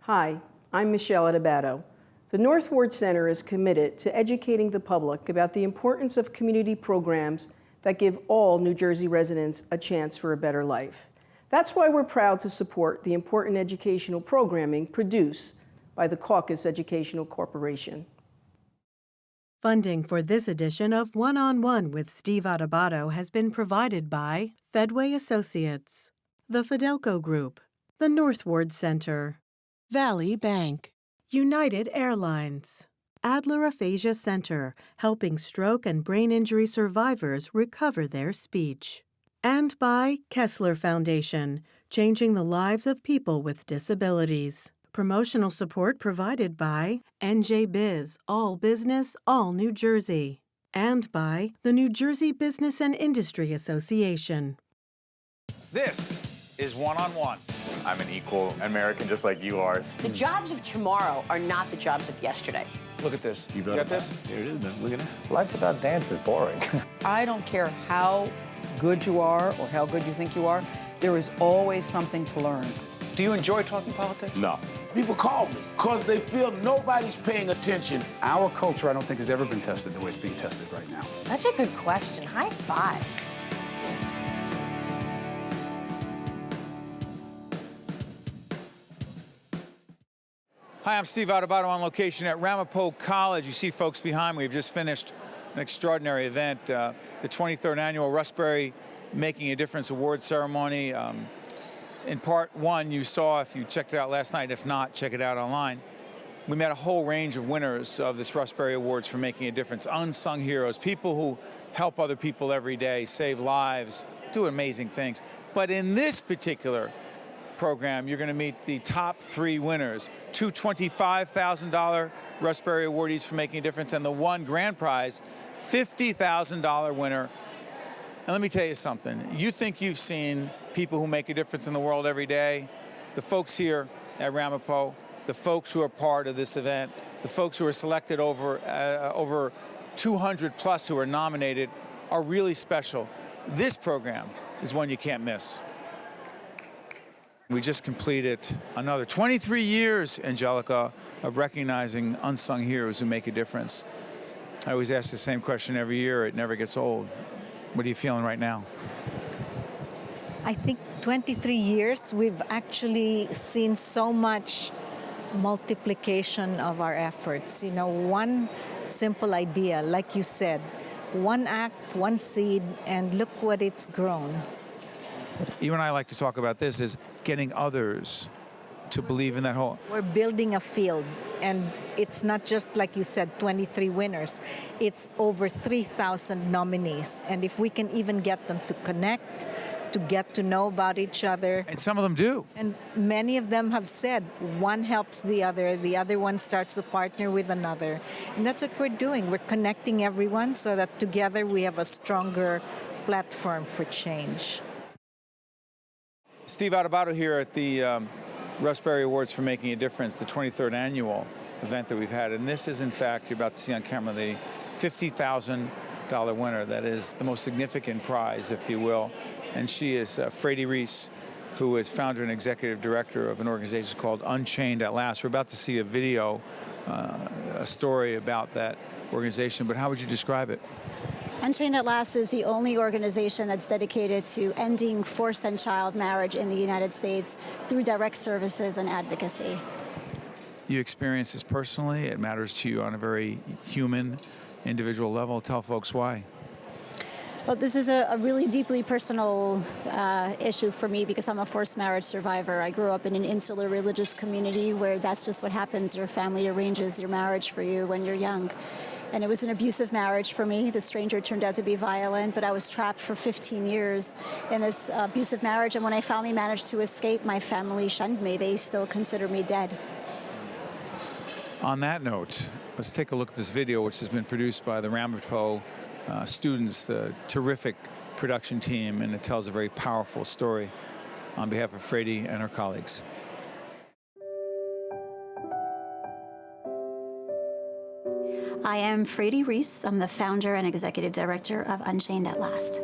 Hi, I'm Michelle Adubato. The North Ward Center is committed to educating the public about the importance of community programs that give all New Jersey residents a chance for a better life. That's why we're proud to support the important educational programming produced by the Caucus Educational Corporation. Funding for this edition of One-on-One with Steve Adubato has been provided by Fedway Associates, the Fidelco Group, the North Ward Center, Valley Bank, United Airlines, Adler Aphasia Center, helping stroke and brain injury survivors recover their speech, and by Kessler Foundation, changing the lives of people with disabilities. Promotional support provided by NJ Biz, all business, all New Jersey, and by the New Jersey Business and Industry Association. This is One-on-One. I'm an equal American just like you are. The jobs of tomorrow are not the jobs of yesterday. Look at this. You got this? Here it is, man. Look at that. Life without dance is boring. I don't care how good you are or how good you think you are, there is always something to learn. Do you enjoy talking politics? No. People call me because they feel nobody's paying attention. Our culture, I don't think, has ever been tested the way it's being tested right now. Such a good question. High five. Hi, I'm Steve Adubato on location at Ramapo College. You see folks behind me. We've just finished an extraordinary event, the 23rd annual Russ Berrie Making a Difference Award Ceremony. In part one, you saw, if you checked it out last night. If not, check it out online. We met a whole range of winners of this Russ Berrie Awards for making a difference. Unsung heroes, people who help other people every day, save lives, do amazing things. But in this particular program, you're going to meet the top three winners. Two $25,000 Russ Berrie awardees for making a difference, and the one grand prize, $50,000 winner. And let me tell you something. You think you've seen people who make a difference in the world every day? The folks here at Ramapo, the folks who are part of this event, the folks who are selected over 200 plus who are nominated are really special. This program is one you can't miss. We just completed another 23 years, Angelica, of recognizing unsung heroes who make a difference. I always ask the same question every year. It never gets old. What are you feeling right now? I think 23 years, we've actually seen so much multiplication of our efforts. You know, one simple idea, like you said, one act, one seed, and look what it's grown. You and I like to talk about this, is getting others to believe in that whole. We're building a field, and it's not just, like you said, 23 winners. It's over 3,000 nominees. And if we can even get them to connect, to get to know about each other. And some of them do. And many of them have said one helps the other one starts to partner with another. And that's what we're doing. We're connecting everyone so that together we have a stronger platform for change. Steve Adubato here at the Russ Berrie Awards for Making a Difference, the 23rd annual event that we've had. And this is, in fact, you're about to see on camera, the $50,000 winner. That is the most significant prize, if you will. And she is Fraidy Reiss, who is founder and executive director of an organization called Unchained at Last. We're about to see a video, a story about that organization, but how would you describe it? Unchained at Last is the only organization that's dedicated to ending forced and child marriage in the United States through direct services and advocacy. You experience this personally. It matters to you on a very human, individual level. Tell folks why. Well, this is a really deeply personal issue for me because I'm a forced marriage survivor. I grew up in an insular religious community where that's just what happens. Your family arranges your marriage for you when you're young. And it was an abusive marriage for me. The stranger turned out to be violent, but I was trapped for 15 years in this abusive marriage. And when I finally managed to escape, my family shunned me. They still consider me dead. On that note, let's take a look at this video, which has been produced by the Ramapo students, the terrific production team, and it tells a very powerful story on behalf of Fraidy and her colleagues. I am Fraidy Reiss. I'm the founder and executive director of Unchained at Last.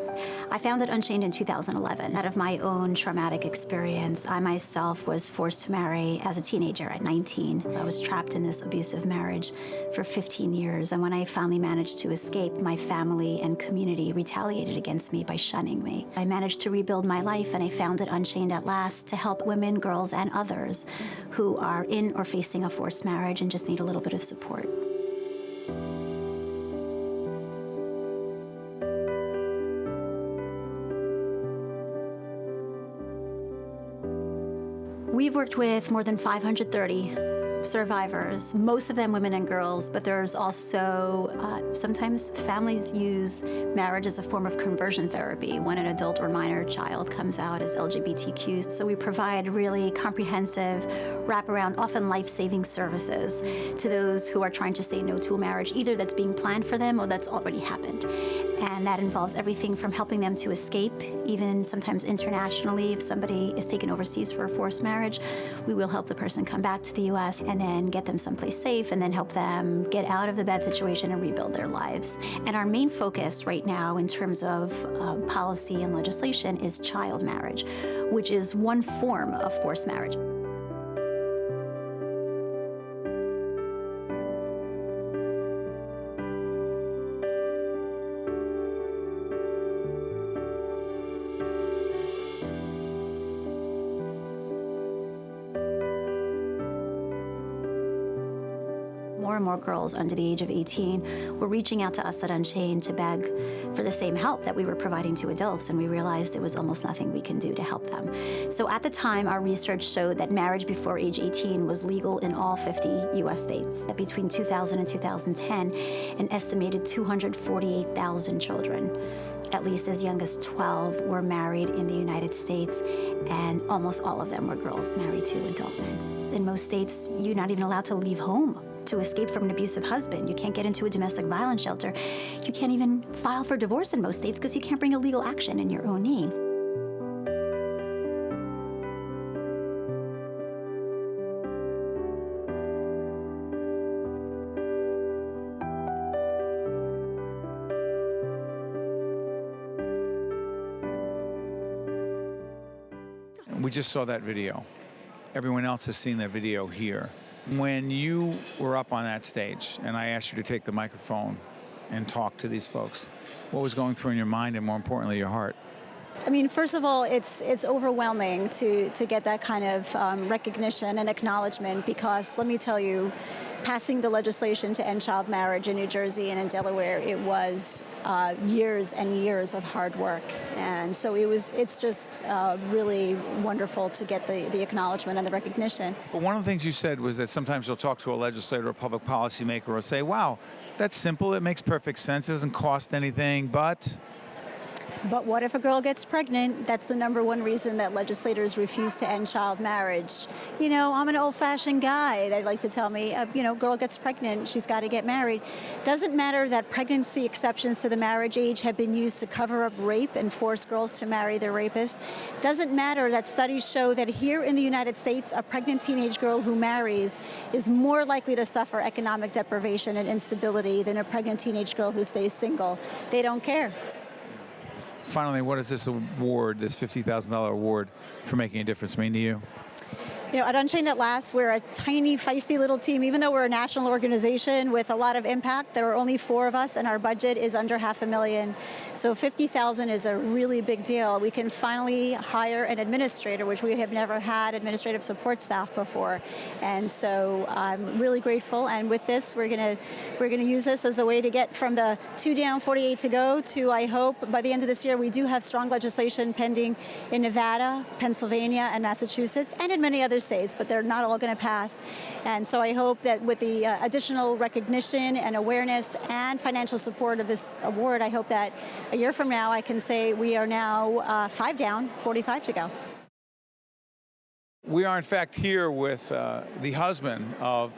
I founded Unchained in 2011. Out of my own traumatic experience, I myself was forced to marry as a teenager at 19. So I was trapped in this abusive marriage for 15 years. And when I finally managed to escape, my family and community retaliated against me by shunning me. I managed to rebuild my life, and I founded Unchained at Last to help women, girls, and others who are in or facing a forced marriage and just need a little bit of support. We've worked with more than 530 survivors, most of them women and girls, but there's also sometimes families use marriage as a form of conversion therapy when an adult or minor child comes out as LGBTQ. So we provide really comprehensive, wraparound, often life-saving services to those who are trying to say no to a marriage, either that's being planned for them or that's already happened. And that involves everything from helping them to escape, even sometimes internationally. If somebody is taken overseas for a forced marriage, we will help the person come back to the U.S. and then get them someplace safe and then help them get out of the bad situation and rebuild their lives. And our main focus right now in terms of policy and legislation is child marriage, which is one form of forced marriage. More and more girls under the age of 18 were reaching out to us at Unchained to beg for the same help that we were providing to adults, and we realized there was almost nothing we can do to help them. So at the time, our research showed that marriage before age 18 was legal in all 50 U.S. states. Between 2000 and 2010, an estimated 248,000 children, at least as young as 12, were married in the United States, and almost all of them were girls married to adult men. In most states, you're not even allowed to leave home to escape from an abusive husband. You can't get into a domestic violence shelter. You can't even file for divorce in most states because you can't bring a legal action in your own name. We just saw that video. Everyone else has seen that video here. When you were up on that stage and I asked you to take the microphone and talk to these folks, what was going through in your mind and, more importantly, your heart? I mean, first of all, it's overwhelming to get that kind of recognition and acknowledgement, because let me tell you, passing the legislation to end child marriage in New Jersey and in Delaware, it was years and years of hard work. And so it's just really wonderful to get the acknowledgement and the recognition. But one of the things you said was that sometimes you'll talk to a legislator or public policymaker or say, wow, that's simple, it makes perfect sense, it doesn't cost anything, but what if a girl gets pregnant? That's the number one reason that legislators refuse to end child marriage. You know, I'm an old-fashioned guy. They like to tell me, girl gets pregnant, she's got to get married. Doesn't matter that pregnancy exceptions to the marriage age have been used to cover up rape and force girls to marry their rapist. Doesn't matter that studies show that here in the United States, a pregnant teenage girl who marries is more likely to suffer economic deprivation and instability than a pregnant teenage girl who stays single. They don't care. Finally, what does this award, this $50,000 award for making a difference, mean to you? You know, at Unchained at Last, we're a tiny, feisty little team. Even though we're a national organization with a lot of impact, there are only 4 of us, and our budget is under $500,000. So $50,000 is a really big deal. We can finally hire an administrator, which we have never had administrative support staff before. And so I'm really grateful. And with this, we're gonna use this as a way to get from the 2 down, 48 to go to, I hope, by the end of this year, we do have strong legislation pending in Nevada, Pennsylvania, and Massachusetts, and in many other states, but they're not all going to pass. And so I hope that with the additional recognition and awareness and financial support of this award, I hope that a year from now I can say we are now 5 down, 45 to go. We are, in fact, here with the husband of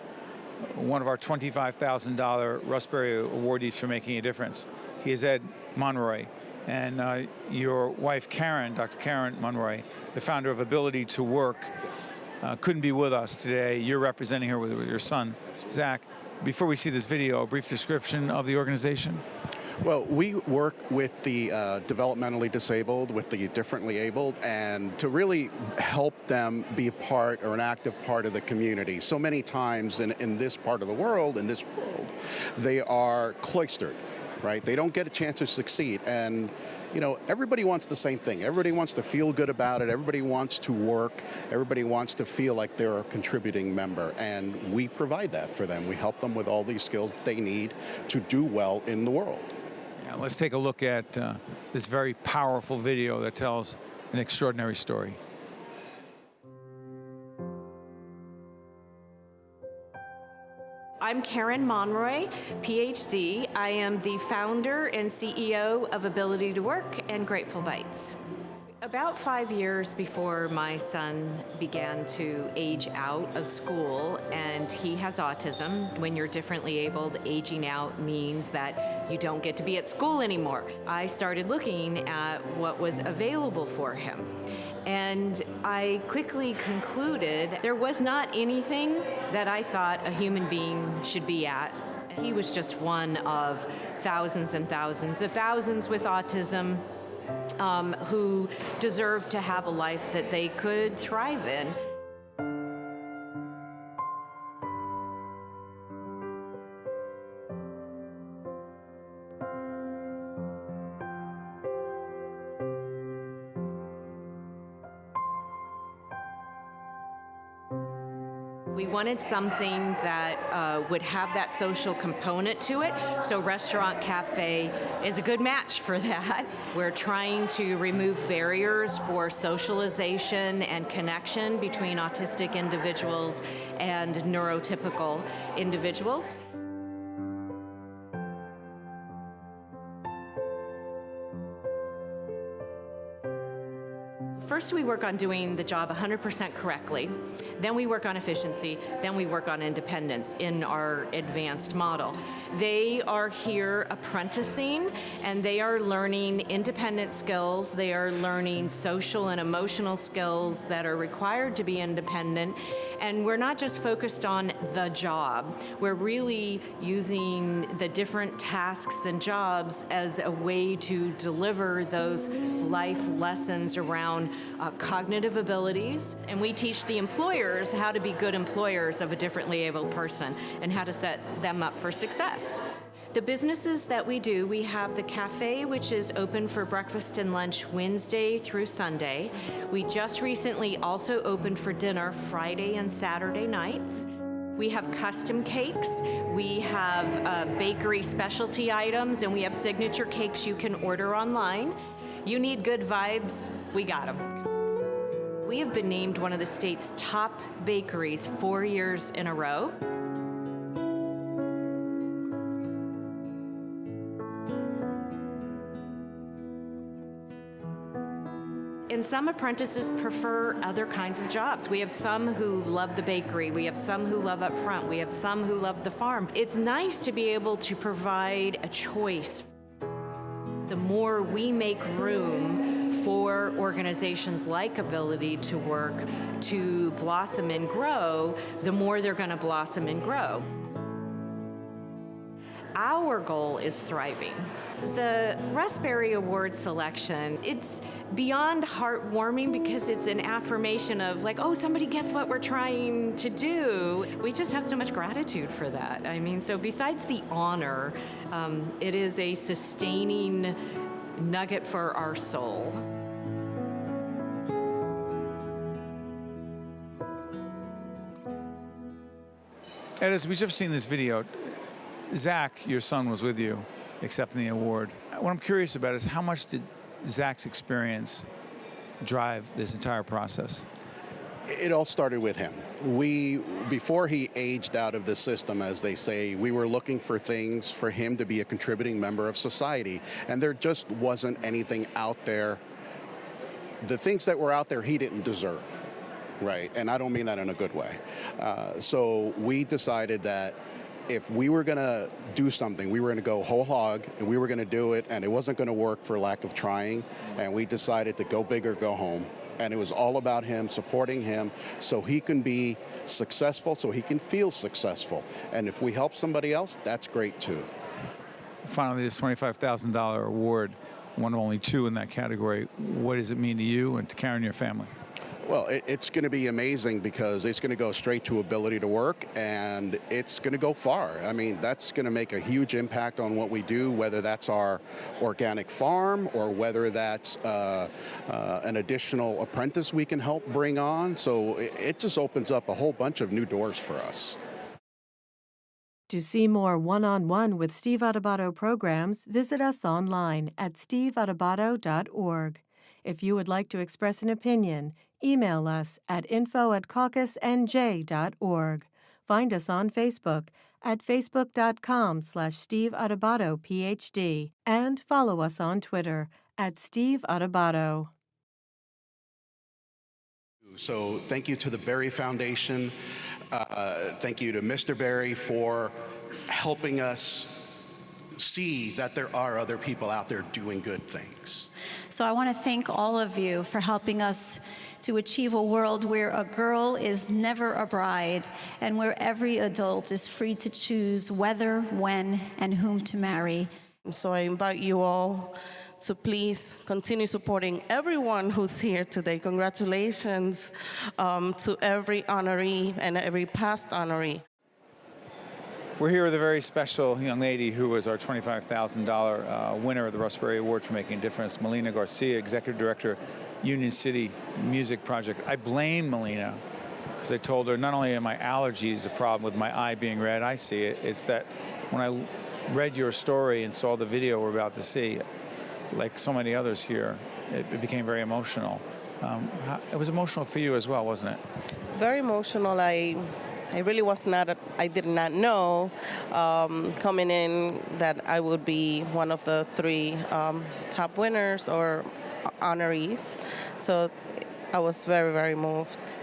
one of our $25,000 Russ Berrie awardees for making a difference. He is Ed Monroy. And your wife, Karen, Dr. Karen Monroy, the founder of Ability to Work, couldn't be with us today. You're representing her with your son, Zach. Before we see this video, a brief description of the organization. Well, we work with the developmentally disabled, with the differently abled, and to really help them be a part or an active part of the community. So many times in this part of the world, they are cloistered, right? They don't get a chance to succeed. And, you know, everybody wants the same thing. Everybody wants to feel good about it. Everybody wants to work. Everybody wants to feel like they're a contributing member. And we provide that for them. We help them with all these skills that they need to do well in the world. Yeah, let's take a look at this very powerful video that tells an extraordinary story. I'm Karen Monroy, PhD. I am the founder and CEO of Ability to Work and Grateful Bites. About 5 years before my son began to age out of school, and he has autism. When you're differently abled, aging out means that you don't get to be at school anymore. I started looking at what was available for him. And I quickly concluded there was not anything that I thought a human being should be at. He was just one of thousands and thousands with autism who deserve to have a life that they could thrive in. We wanted something that would have that social component to it, so Restaurant Cafe is a good match for that. We're trying to remove barriers for socialization and connection between autistic individuals and neurotypical individuals. First, we work on doing the job 100% correctly. Then we work on efficiency. Then we work on independence in our advanced model. They are here apprenticing, and they are learning independent skills. They are learning social and emotional skills that are required to be independent. And we're not just focused on the job. We're really using the different tasks and jobs as a way to deliver those life lessons around cognitive abilities. And we teach the employers how to be good employers of a differently abled person and how to set them up for success. The businesses that we do, we have the cafe, which is open for breakfast and lunch Wednesday through Sunday. We just recently also opened for dinner Friday and Saturday nights. We have custom cakes, we have bakery specialty items, and we have signature cakes you can order online. You need good vibes, we got them. We have been named one of the state's top bakeries 4 years in a row. And some apprentices prefer other kinds of jobs. We have some who love the bakery. We have some who love up front. We have some who love the farm. It's nice to be able to provide a choice. The more we make room for organizations like Ability to Work to blossom and grow, the more they're going to blossom and grow. Our goal is thriving. The Russ Berrie Award selection, it's beyond heartwarming because it's an affirmation of like, oh, somebody gets what we're trying to do. We just have so much gratitude for that. I mean, so besides the honor, it is a sustaining nugget for our soul. Ed, as we've just seen this video, Zach, your son, was with you accepting the award. What I'm curious about is how much did Zach's experience drive this entire process? It all started with him. Before he aged out of the system, as they say, we were looking for things for him to be a contributing member of society, and there just wasn't anything out there. The things that were out there he didn't deserve, right? And I don't mean that in a good way. So we decided that if we were going to do something, we were going to go whole hog, and we were going to do it, and it wasn't going to work for lack of trying. And we decided to go big or go home. And it was all about him, supporting him, so he can be successful, so he can feel successful. And if we help somebody else, that's great too. Finally, this $25,000 award, one of only two in that category. What does it mean to you and to Karen and your family? Well, it's going to be amazing because it's going to go straight to ability to work, and it's going to go far. I mean, that's going to make a huge impact on what we do, whether that's our organic farm or whether that's an additional apprentice we can help bring on. So it just opens up a whole bunch of new doors for us. To see more one-on-one with Steve Adubato programs, visit us online at steveadubato.org. If you would like to express an opinion, email us at info@caucusnj.org. Find us on Facebook at facebook.com/Steve Adubato PhD and follow us on Twitter at Steve Adubato. So thank you to the Berrie Foundation. Thank you to Mr. Berrie for helping us see that there are other people out there doing good things. So I want to thank all of you for helping us to achieve a world where a girl is never a bride and where every adult is free to choose whether, when, and whom to marry. So I invite you all to please continue supporting everyone who's here today. Congratulations to every honoree and every past honoree. We're here with a very special young lady who was our $25,000 winner of the Russ Berrie Award for Making a Difference, Melina Garcia, Executive Director, Union City Music Project. I blame Melina because I told her not only are my allergies a problem with my eye being red, I see it, it's that when I read your story and saw the video we're about to see, like so many others here, it became very emotional. It was emotional for you as well, wasn't it? Very emotional. I really was not, I did not know coming in that I would be one of the three top winners or honorees. So I was very, very moved.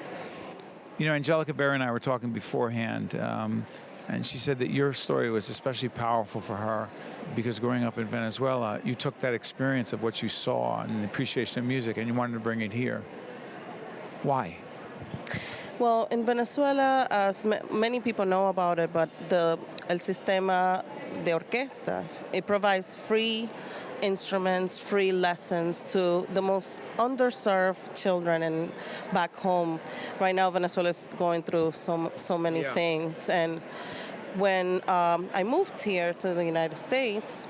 You know, Angelica Berrie and I were talking beforehand, and she said that your story was especially powerful for her because growing up in Venezuela, you took that experience of what you saw and the appreciation of music and you wanted to bring it here. Why? Well, in Venezuela, as many people know about it, but el sistema de orquestas, it provides free instruments, free lessons to the most underserved children and back home. Right now, Venezuela is going through so many things. And when I moved here to the United States,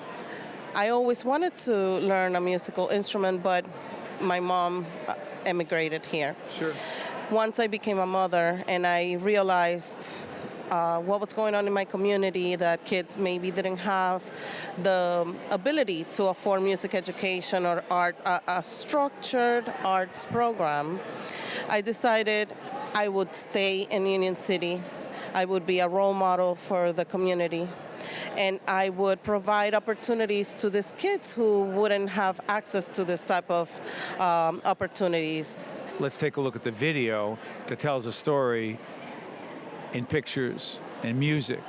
I always wanted to learn a musical instrument, but my mom emigrated here. Sure. Once I became a mother and I realized what was going on in my community, that kids maybe didn't have the ability to afford music education or art, a structured arts program, I decided I would stay in Union City. I would be a role model for the community. And I would provide opportunities to these kids who wouldn't have access to this type of opportunities. Let's take a look at the video that tells a story in pictures and music.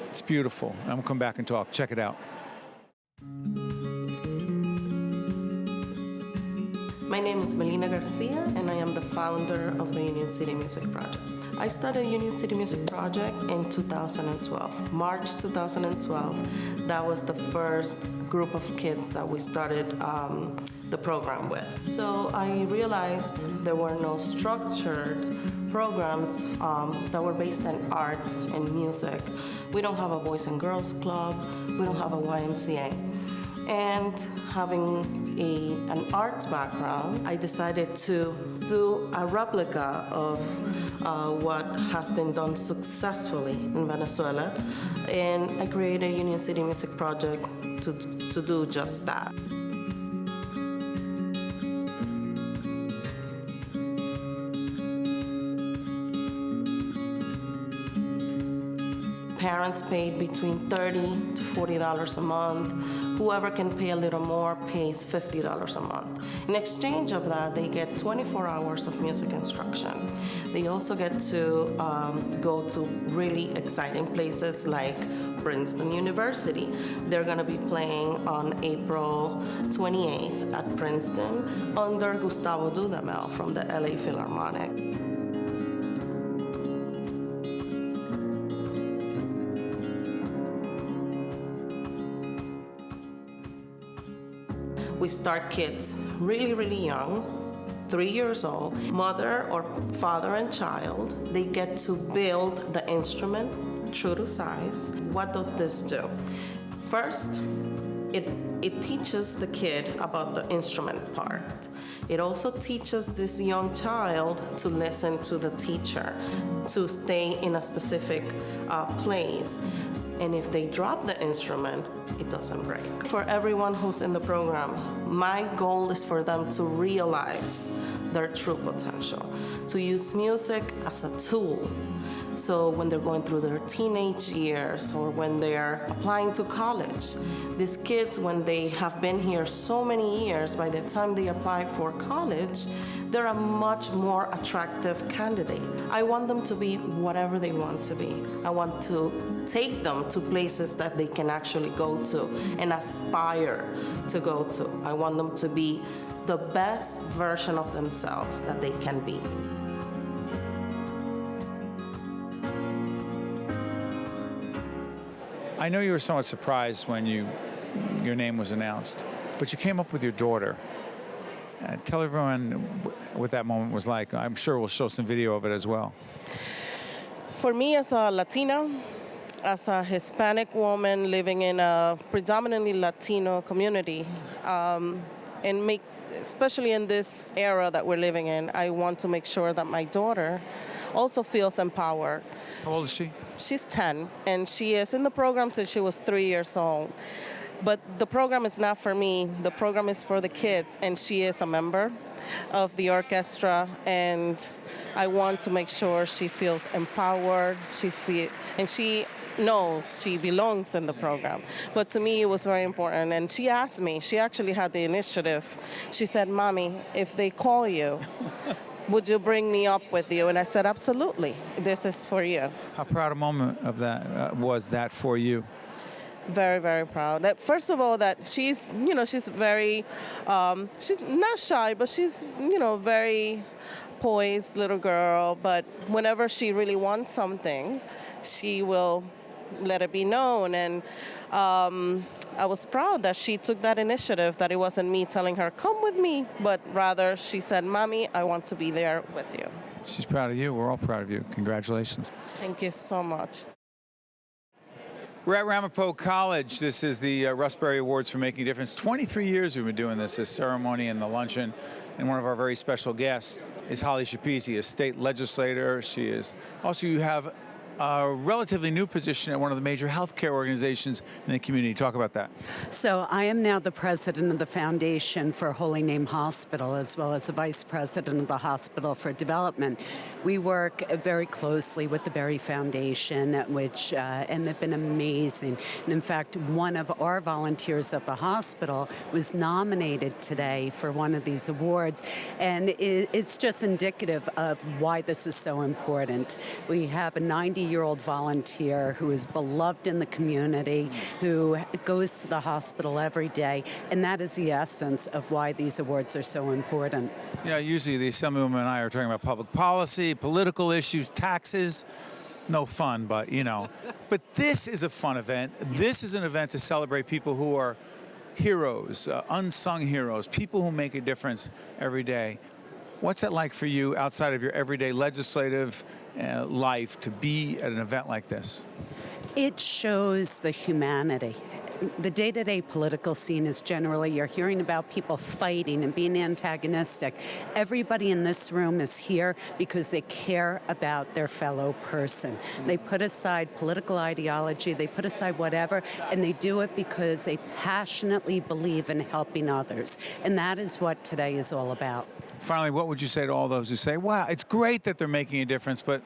It's beautiful. I'm gonna come back and talk. Check it out. My name is Melina Garcia, and I am the founder of the Union City Music Project. I started Union City Music Project in 2012, March 2012. That was the first group of kids that we started the program with. So I realized there were no structured programs that were based on art and music. We don't have a Boys and Girls Club. We don't have a YMCA. And having an arts background, I decided to do a replica of what has been done successfully in Venezuela. And I created a Union City Music Project to do just that. Parents paid between $30 to $40 a month. Whoever can pay a little more pays $50 a month. In exchange of that, they get 24 hours of music instruction. They also get to go to really exciting places like Princeton University. They're going to be playing on April 28th at Princeton under Gustavo Dudamel from the LA Philharmonic. We start kids really, really young, 3 years old, mother or father and child. They get to build the instrument true to size. What does this do? First, it teaches the kid about the instrument part. It also teaches this young child to listen to the teacher, to stay in a specific place. And if they drop the instrument, it doesn't break. For everyone who's in the program, my goal is for them to realize their true potential, to use music as a tool. So when they're going through their teenage years or when they're applying to college, these kids, when they have been here so many years, by the time they apply for college, they're a much more attractive candidate. I want them to be whatever they want to be. I want to take them to places that they can actually go to and aspire to go to. I want them to be the best version of themselves that they can be. I know you were somewhat surprised when your name was announced, but you came up with your daughter. Tell everyone what that moment was like. I'm sure we'll show some video of it as well. For me, as a Latina, as a Hispanic woman living in a predominantly Latino community, especially in this era that we're living in, I want to make sure that my daughter also feels empowered. How old is she? She's 10, and she is in the program since she was 3 years old. But the program is not for me. The program is for the kids, and she is a member of the orchestra, and I want to make sure she feels empowered, and she knows she belongs in the program. But to me, it was very important, and she asked me, she actually had the initiative. She said, "Mommy, if they call you, would you bring me up with you?" And I said, "Absolutely, this is for you." How proud a moment of that was that for you? Very, very proud. First of all, that she's very, she's not shy, but she's, very poised little girl. But whenever she really wants something, she will let it be known. And I was proud that she took that initiative, that it wasn't me telling her, "Come with me," but rather she said, "Mommy, I want to be there with you." She's proud of you. We're all proud of you. Congratulations. Thank you so much. We're at Ramapo College. This is the Russ Berrie Awards for Making a Difference. 23 years we've been doing this ceremony and the luncheon. And one of our very special guests is Holly Schepisi, a state legislator. She is also, you have a relatively new position at one of the major healthcare organizations in the community. Talk about that. So I am now the president of the Foundation for Holy Name Hospital, as well as the vice president of the Hospital for Development. We work very closely with the Berrie Foundation, which and they've been amazing. And in fact, one of our volunteers at the hospital was nominated today for one of these awards, and it's just indicative of why this is so important. We have a 90-year-old volunteer who is beloved in the community, who goes to the hospital every day, and that is the essence of why these awards are so important. Yeah, usually the Assemblywoman and I are talking about public policy, political issues, taxes. No fun, but But this is a fun event. This is an event to celebrate people who are heroes, unsung heroes, people who make a difference every day. What's it like for you outside of your everyday legislative life to be at an event like this? It shows the humanity. The day-to-day political scene is generally, you're hearing about people fighting and being antagonistic. Everybody in this room is here because they care about their fellow person. They put aside political ideology, they put aside whatever, and they do it because they passionately believe in helping others. And that is what today is all about. Finally, what would you say to all those who say, wow, it's great that they're making a difference, but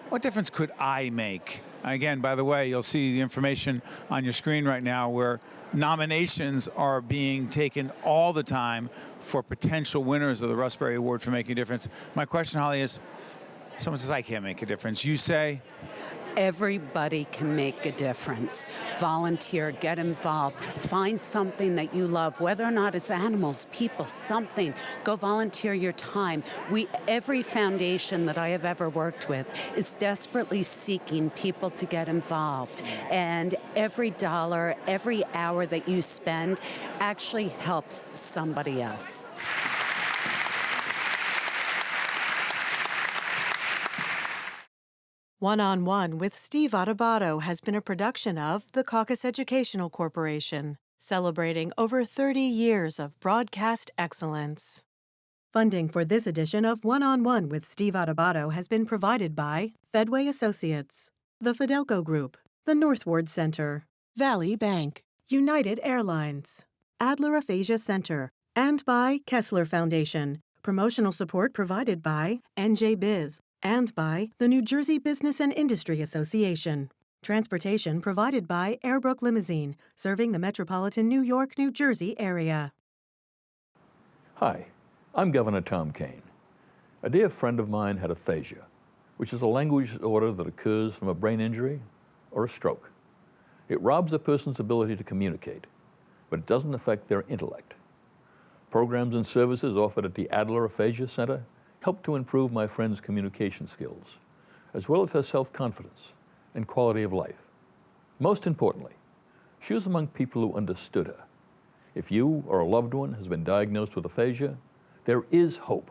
what difference could I make? Again, by the way, you'll see the information on your screen right now where nominations are being taken all the time for potential winners of the Russ Berrie Award for Making a Difference. My question, Holly, is someone says, I can't make a difference. You say? Everybody can make a difference. Volunteer, get involved, find something that you love, whether or not it's animals, people, something. Go volunteer your time. Every foundation that I have ever worked with is desperately seeking people to get involved. And every dollar, every hour that you spend actually helps somebody else. One-on-One with Steve Adubato has been a production of the Caucus Educational Corporation, celebrating over 30 years of broadcast excellence. Funding for this edition of One-on-One with Steve Adubato has been provided by Fedway Associates, the Fidelco Group, the Northward Center, Valley Bank, United Airlines, Adler Aphasia Center, and by Kessler Foundation. Promotional support provided by NJ Biz, and by the New Jersey Business and Industry Association. Transportation provided by Airbrook Limousine, serving the metropolitan New York, New Jersey area. Hi, I'm Governor Tom Kean. A dear friend of mine had aphasia, which is a language disorder that occurs from a brain injury or a stroke. It robs a person's ability to communicate, but it doesn't affect their intellect. Programs and services offered at the Adler Aphasia Center helped to improve my friend's communication skills, as well as her self-confidence and quality of life. Most importantly, she was among people who understood her. If you or a loved one has been diagnosed with aphasia, there is hope.